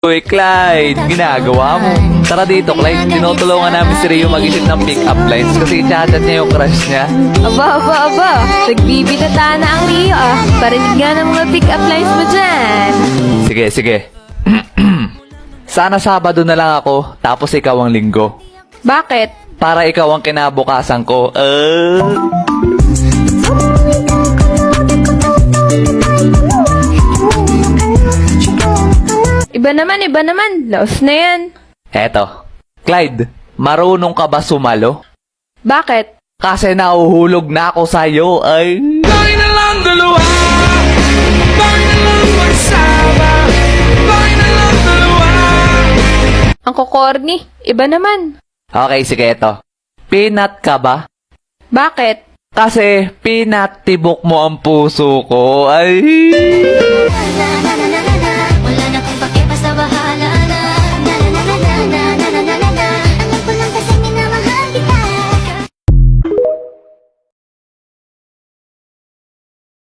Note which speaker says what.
Speaker 1: Uy, Clyde, ginagawa mo. Tara dito, Clyde. Tinutulungan namin si Rio mag-isip ng pick-up lines kasi chat-chat niya yung crush niya.
Speaker 2: Aba. Nagbibitata na ang Rio Parinig nga ng mga pick-up lines mo dyan.
Speaker 1: Sige. Sana Sabado na lang ako, tapos ikaw ang Linggo.
Speaker 2: Bakit?
Speaker 1: Para ikaw ang kinabukasan ko.
Speaker 2: Iba naman. Laos na yan.
Speaker 1: Eto. Clyde, marunong ka ba sumalo?
Speaker 2: Bakit?
Speaker 1: Kasi nahuhulog na ako sa'yo, ay.
Speaker 3: Bakit na lang dalawa? Bakit na lang magsama? Bakit na lang dalawa?
Speaker 2: Ang kukorni. Iba naman.
Speaker 1: Okay, sige, eto. Peanut ka ba?
Speaker 2: Bakit?
Speaker 1: Kasi pinatibok mo ang puso ko, ay.